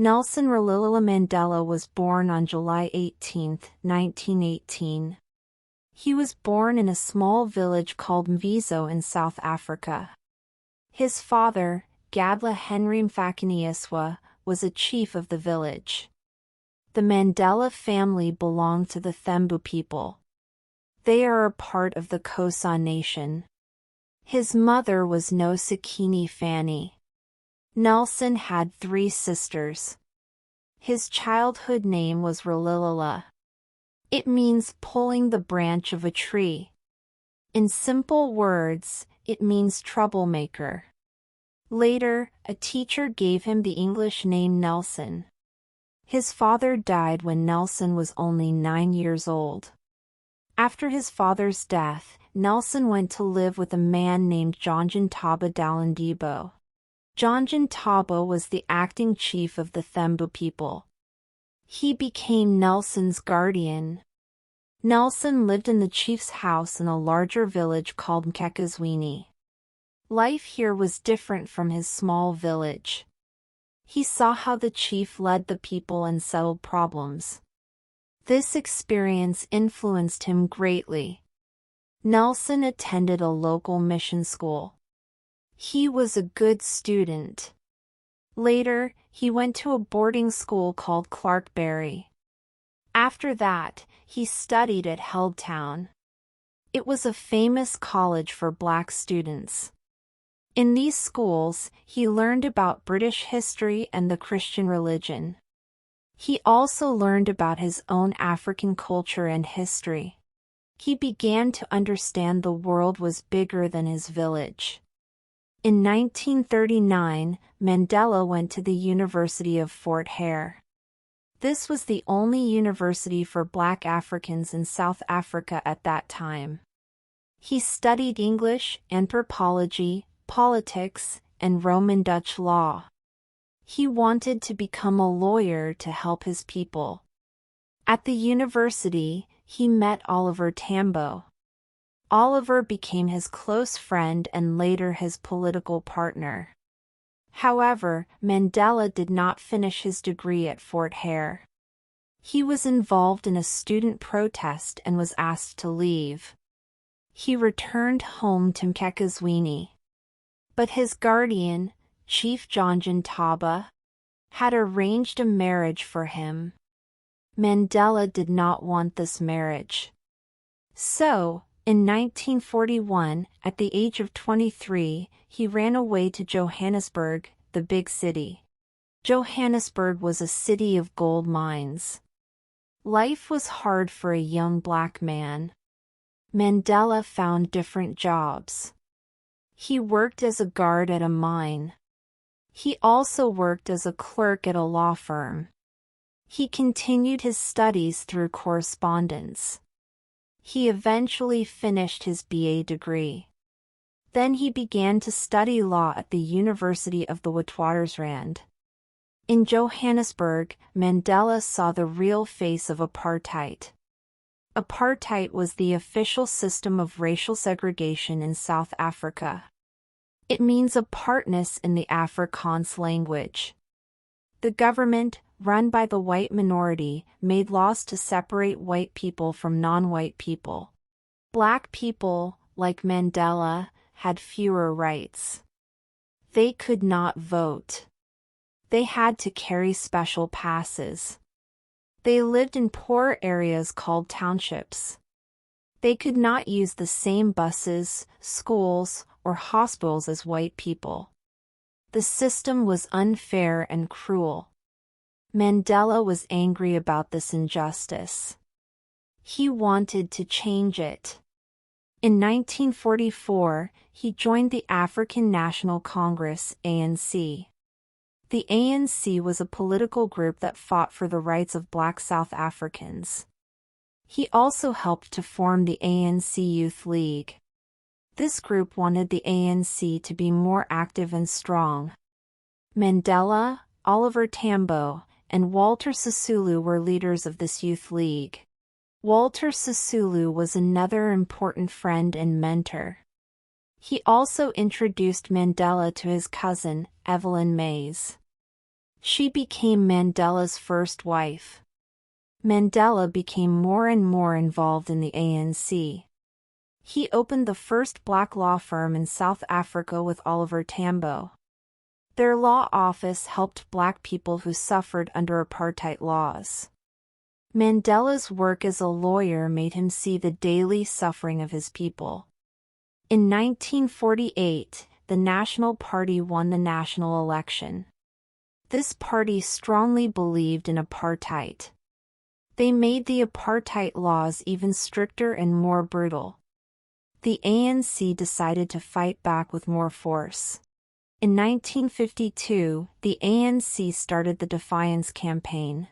Nelson Rolihlahla Mandela was born on July 18, 1918. He was born in a small village called Mvizo in South Africa. His father, Gadla Henry Mfakaniiswa, was a chief of the village. The Mandela family belonged to the Thembu people. They are a part of the Xhosa nation. His mother was Nosekeni Fanny. Nelson had 3 sisters. His childhood name was Rolihlahla. It means pulling the branch of a tree. In simple words, it means troublemaker. Later, a teacher gave him the English name Nelson. His father died when Nelson was only 9 years old. After his father's death, Nelson went to live with a man named Jonathan Taba Dalandibo. Jonathan Taba was the acting chief of the Thembu people. He became Nelson's guardian. Nelson lived in the chief's house in a larger village called Mkekazwini. Life here was different from his small village. He saw how the chief led the people and settled problems. This experience influenced him greatly. Nelson attended a local mission school. He was a good student. Later, he went to a boarding school called Clarkberry. After that, he studied at Healdtown. It was a famous college for black students. In these schools, he learned about British history and the Christian religion. He also learned about his own African culture and history. He began to understand the world was bigger than his village. In 1939, Mandela went to the University of Fort Hare. This was the only university for black Africans in South Africa at that time. He studied English, anthropology, politics, and Roman Dutch law. He wanted to become a lawyer to help his people. At the university, he met Oliver Tambo. Oliver became his close friend and later his political partner. However, Mandela did not finish his degree at Fort Hare. He was involved in a student protest and was asked to leave. He returned home to Mkekazwini. But his guardian, Chief Jonathan Taba, had arranged a marriage for him. Mandela did not want this marriage. So, in 1941, at the age of 23, he ran away to Johannesburg, the big city. Johannesburg was a city of gold mines. Life was hard for a young black man. Mandela found different jobs. He worked as a guard at a mine. He also worked as a clerk at a law firm. He continued his studies through correspondence. He eventually finished his BA degree. Then he began to study law at the University of the Witwatersrand. In Johannesburg, Mandela saw the real face of apartheid. Apartheid was the official system of racial segregation in South Africa. It means apartness in the Afrikaans language. The government, run by the white minority, made laws to separate white people from non-white people. Black people, like Mandela, had fewer rights. They could not vote. They had to carry special passes. They lived in poor areas called townships. They could not use the same buses, schools, or hospitals as white people. The system was unfair and cruel. Mandela was angry about this injustice. He wanted to change it. In 1944, he joined the African National Congress, ANC. The ANC was a political group that fought for the rights of black South Africans. He also helped to form the ANC Youth League. This group wanted the ANC to be more active and strong. Mandela, Oliver Tambo, and Walter Sisulu were leaders of this youth league. Walter Sisulu was another important friend and mentor. He also introduced Mandela to his cousin, Evelyn Mays. She became Mandela's first wife. Mandela became more and more involved in the ANC. He opened the first black law firm in South Africa with Oliver Tambo. Their law office helped black people who suffered under apartheid laws. Mandela's work as a lawyer made him see the daily suffering of his people. In 1948, the National Party won the national election. This party strongly believed in apartheid. They made the apartheid laws even stricter and more brutal. The ANC decided to fight back with more force. In 1952, the ANC started the Defiance Campaign.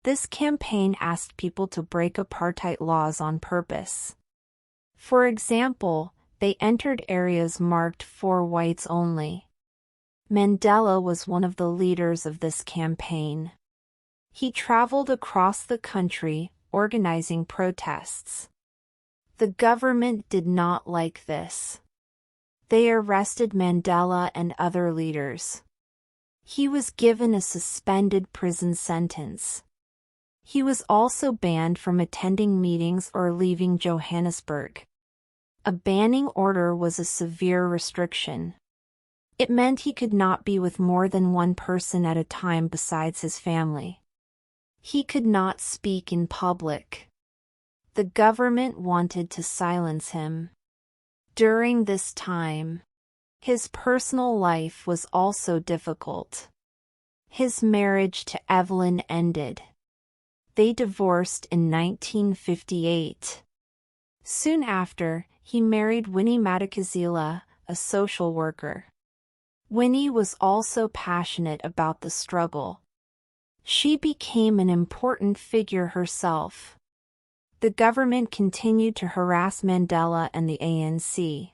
This campaign asked people to break apartheid laws on purpose. For example, they entered areas marked for whites only. Mandela was one of the leaders of this campaign. He traveled across the country, organizing protests. The government did not like this. They arrested Mandela and other leaders. He was given a suspended prison sentence. He was also banned from attending meetings or leaving Johannesburg. A banning order was a severe restriction. It meant he could not be with more than one person at a time besides his family. He could not speak in public. The government wanted to silence him. During this time, his personal life was also difficult. His marriage to Evelyn ended. They divorced in 1958. Soon after, he married Winnie Madikizela, a social worker. Winnie was also passionate about the struggle. She became an important figure herself. The government continued to harass Mandela and the ANC.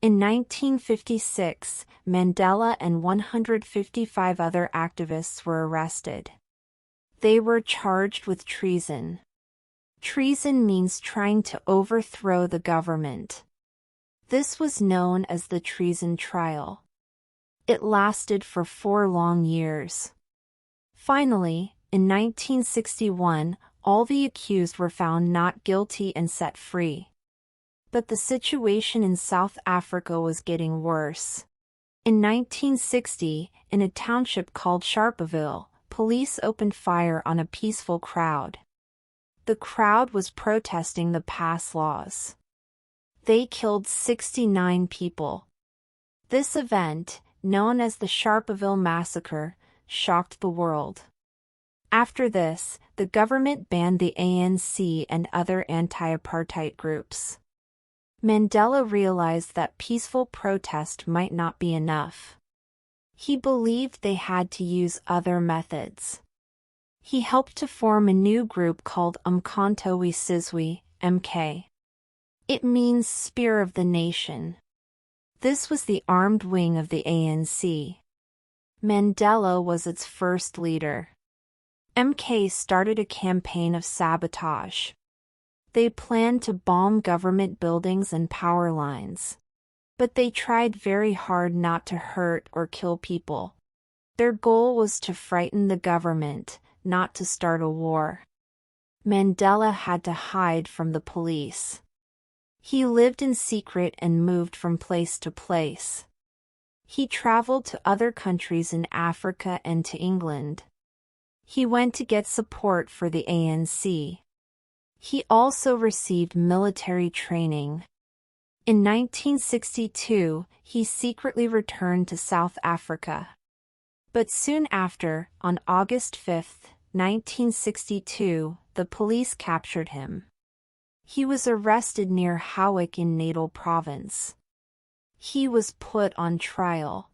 In 1956, Mandela and 155 other activists were arrested. They were charged with treason. Treason means trying to overthrow the government. This was known as the treason trial. It lasted for 4 long years. Finally, in 1961, all the accused were found not guilty and set free. But the situation in South Africa was getting worse. In 1960, in a township called Sharpeville, police opened fire on a peaceful crowd. The crowd was protesting the pass laws. They killed 69 people. This event, known as the Sharpeville Massacre, shocked the world. After this, the government banned the ANC and other anti-apartheid groups. Mandela realized that peaceful protest might not be enough. He believed they had to use other methods. He helped to form a new group called Umkhonto we Sizwe, MK. It means Spear of the Nation. This was the armed wing of the ANC. Mandela was its first leader. MK started a campaign of sabotage. They planned to bomb government buildings and power lines. But they tried very hard not to hurt or kill people. Their goal was to frighten the government, not to start a war. Mandela had to hide from the police. He lived in secret and moved from place to place. He traveled to other countries in Africa and to England. He went to get support for the ANC. He also received military training. In 1962, he secretly returned to South Africa. But soon after, on August 5, 1962, the police captured him. He was arrested near Howick in Natal Province. He was put on trial.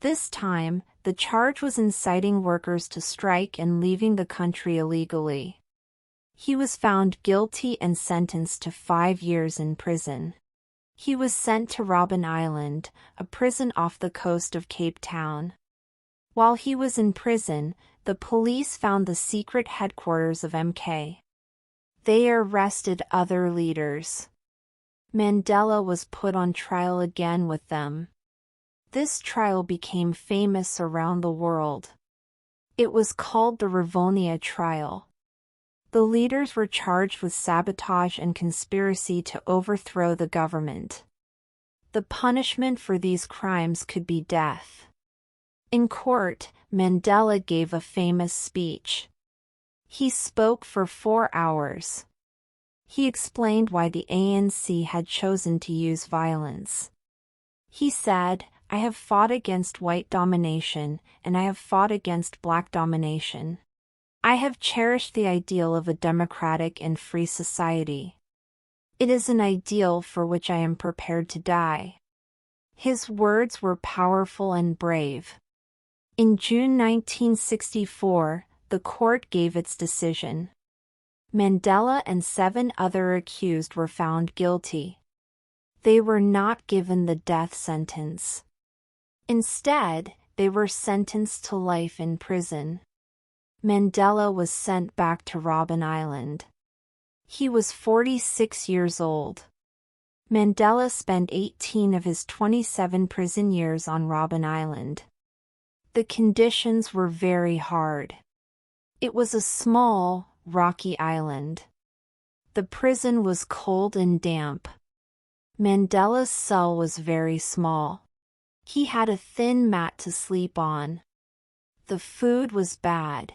This time, the charge was inciting workers to strike and leaving the country illegally. He was found guilty and sentenced to 5 years in prison. He was sent to Robben Island, a prison off the coast of Cape Town. While he was in prison, the police found the secret headquarters of MK. They arrested other leaders. Mandela was put on trial again with them. This trial became famous around the world. It was called the Rivonia Trial. The leaders were charged with sabotage and conspiracy to overthrow the government. The punishment for these crimes could be death. In court, Mandela gave a famous speech. He spoke for 4 hours. He explained why the ANC had chosen to use violence. He said, "I have fought against white domination, and I have fought against black domination. I have cherished the ideal of a democratic and free society. It is an ideal for which I am prepared to die." His words were powerful and brave. In June 1964, the court gave its decision. Mandela and 7 other accused were found guilty. They were not given the death sentence. Instead, they were sentenced to life in prison. Mandela was sent back to Robben Island. He was 46 years old. Mandela spent 18 of his 27 prison years on Robben Island. The conditions were very hard. It was a small, rocky island. The prison was cold and damp. Mandela's cell was very small. He had a thin mat to sleep on. The food was bad.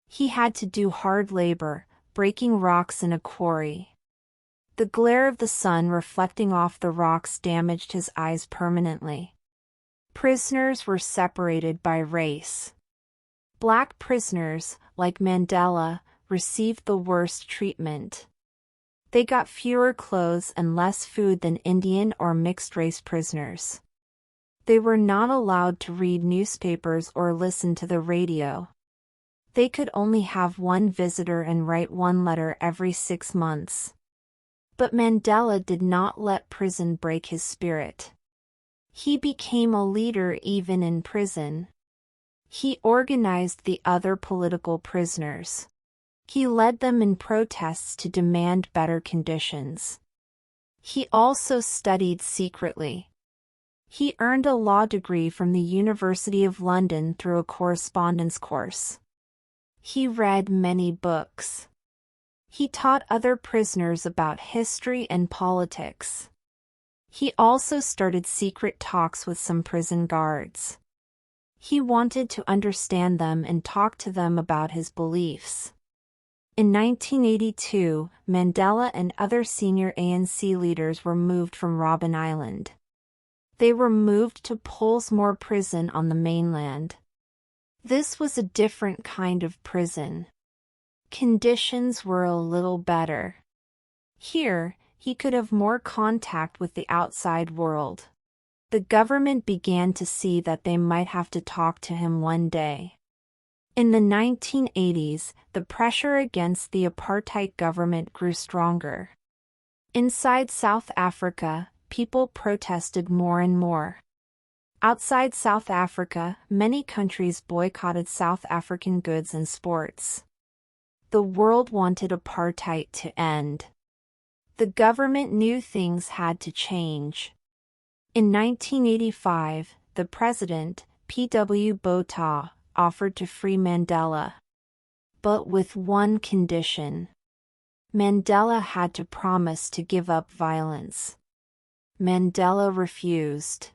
He had to do hard labor, breaking rocks in a quarry. The glare of the sun reflecting off the rocks damaged his eyes permanently. Prisoners were separated by race. Black prisoners, like Mandela, received the worst treatment. They got fewer clothes and less food than Indian or mixed-race prisoners. They were not allowed to read newspapers or listen to the radio. They could only have one visitor and write one letter every 6 months. But Mandela did not let prison break his spirit. He became a leader even in prison. He organized the other political prisoners. He led them in protests to demand better conditions. He also studied secretly. He earned a law degree from the University of London through a correspondence course. He read many books. He taught other prisoners about history and politics. He also started secret talks with some prison guards. He wanted to understand them and talk to them about his beliefs. In 1982, Mandela and other senior ANC leaders were moved from Robben Island. They were moved to Pollsmoor Prison on the mainland. This was a different kind of prison. Conditions were a little better. Here, he could have more contact with the outside world. The government began to see that they might have to talk to him one day. In the 1980s, the pressure against the apartheid government grew stronger. Inside South Africa, people protested more and more. Outside South Africa, many countries boycotted South African goods and sports. The world wanted apartheid to end. The government knew things had to change. In 1985, the president, P.W. Botha, offered to free Mandela. But with one condition. Mandela had to promise to give up violence. Mandela refused.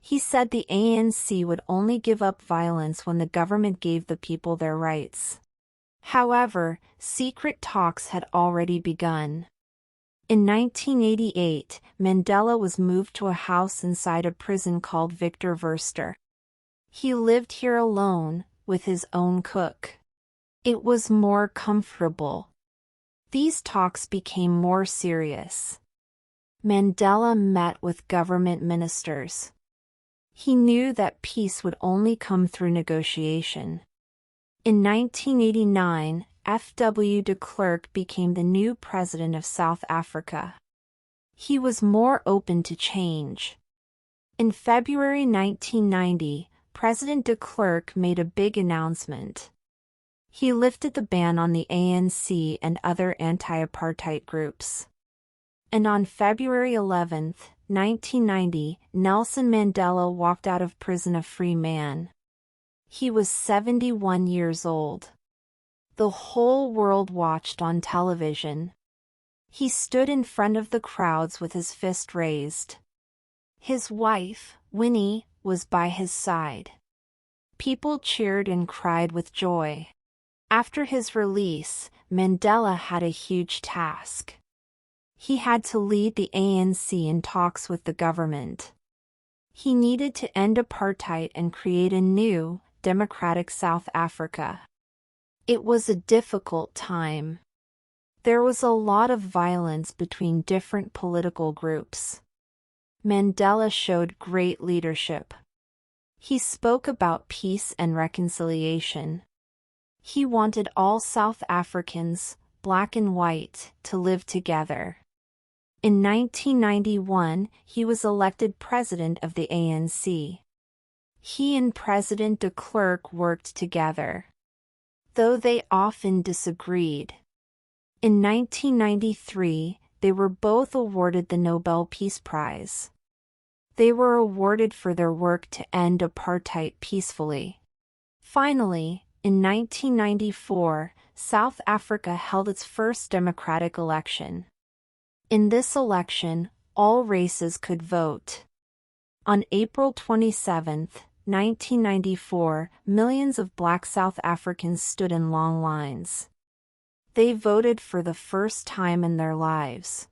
He said the ANC would only give up violence when the government gave the people their rights. However, secret talks had already begun. In 1988, Mandela was moved to a house inside a prison called Victor Verster. He lived here alone, with his own cook. It was more comfortable. These talks became more serious. Mandela met with government ministers. He knew that peace would only come through negotiation. In 1989, F.W. de Klerk became the new president of South Africa. He was more open to change. In February 1990, President de Klerk made a big announcement. He lifted the ban on the ANC and other anti-apartheid groups. And on February 11, 1990, Nelson Mandela walked out of prison a free man. He was 71 years old. The whole world watched on television. He stood in front of the crowds with his fist raised. His wife, Winnie, was by his side. People cheered and cried with joy. After his release, Mandela had a huge task. He had to lead the ANC in talks with the government. He needed to end apartheid and create a new, democratic South Africa. It was a difficult time. There was a lot of violence between different political groups. Mandela showed great leadership. He spoke about peace and reconciliation. He wanted all South Africans, black and white, to live together. In 1991, he was elected president of the ANC. He and President de Klerk worked together, though they often disagreed. In 1993, they were both awarded the Nobel Peace Prize. They were awarded for their work to end apartheid peacefully. Finally, in 1994, South Africa held its first democratic election. In this election, all races could vote. On April 27, 1994, millions of black South Africans stood in long lines. They voted for the first time in their lives.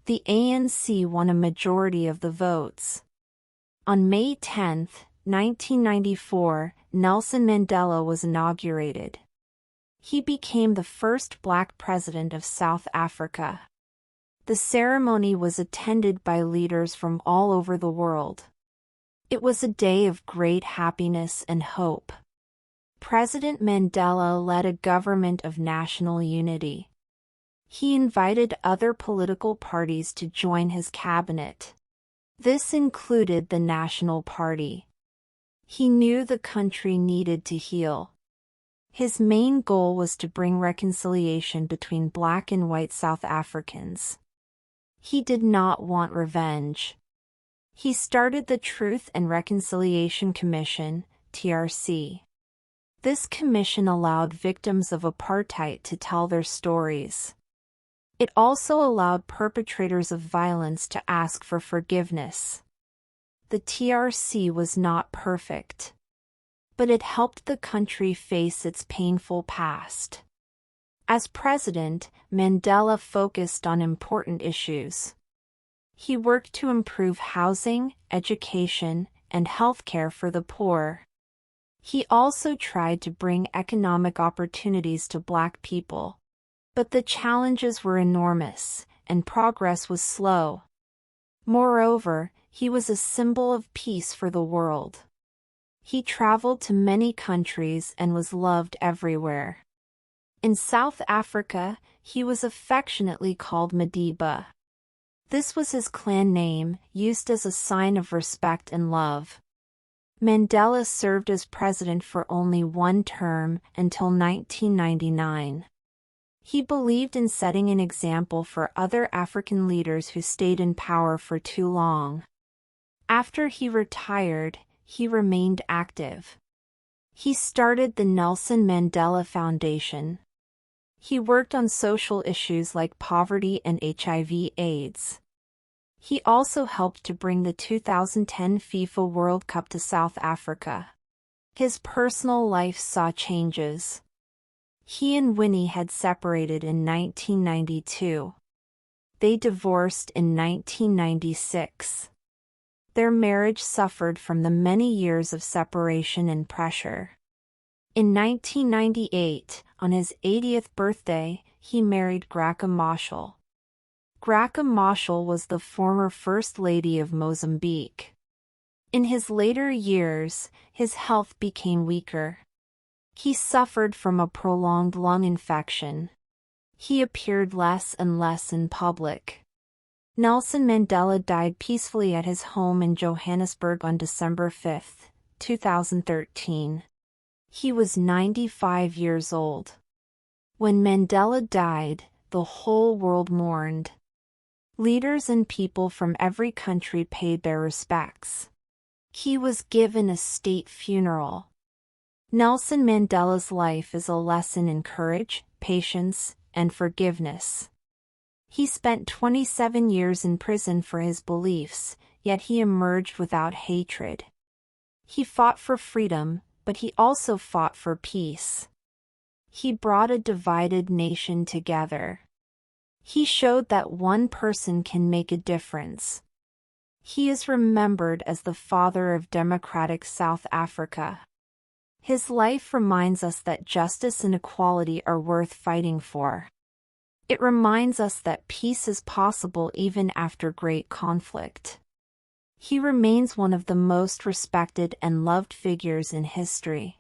The ANC won a majority of the votes. On May 10, 1994, Nelson Mandela was inaugurated. He became the first black president of South Africa. The ceremony was attended by leaders from all over the world. It was a day of great happiness and hope. President Mandela led a government of national unity. He invited other political parties to join his cabinet. This included the National Party. He knew the country needed to heal. His main goal was to bring reconciliation between black and white South Africans. He did not want revenge. He started the Truth and Reconciliation Commission, TRC. This commission allowed victims of apartheid to tell their stories. It also allowed perpetrators of violence to ask for forgiveness. The TRC was not perfect, but it helped the country face its painful past. As president, Mandela focused on important issues. He worked to improve housing, education, and healthcare for the poor. He also tried to bring economic opportunities to black people. But the challenges were enormous, and progress was slow. Moreover, he was a symbol of peace for the world. He traveled to many countries and was loved everywhere. In South Africa, he was affectionately called Madiba. This was his clan name, used as a sign of respect and love. Mandela served as president for only one term until 1999. He believed in setting an example for other African leaders who stayed in power for too long. After he retired, he remained active. He started the Nelson Mandela Foundation. He worked on social issues like poverty and HIV/AIDS. He also helped to bring the 2010 FIFA World Cup to South Africa. His personal life saw changes. He and Winnie had separated in 1992. They divorced in 1996. Their marriage suffered from the many years of separation and pressure. In 1998, on his 80th birthday, he married Graca Machel. Graca Machel was the former First Lady of Mozambique. In his later years, his health became weaker. He suffered from a prolonged lung infection. He appeared less and less in public. Nelson Mandela died peacefully at his home in Johannesburg on December 5, 2013. He was 95 years old. When Mandela died, the whole world mourned. Leaders and people from every country paid their respects. He was given a state funeral. Nelson Mandela's life is a lesson in courage, patience, and forgiveness. He spent 27 years in prison for his beliefs, yet he emerged without hatred. He fought for freedom, but he also fought for peace. He brought a divided nation together. He showed that one person can make a difference. He is remembered as the father of democratic South Africa. His life reminds us that justice and equality are worth fighting for. It reminds us that peace is possible even after great conflict. He remains one of the most respected and loved figures in history.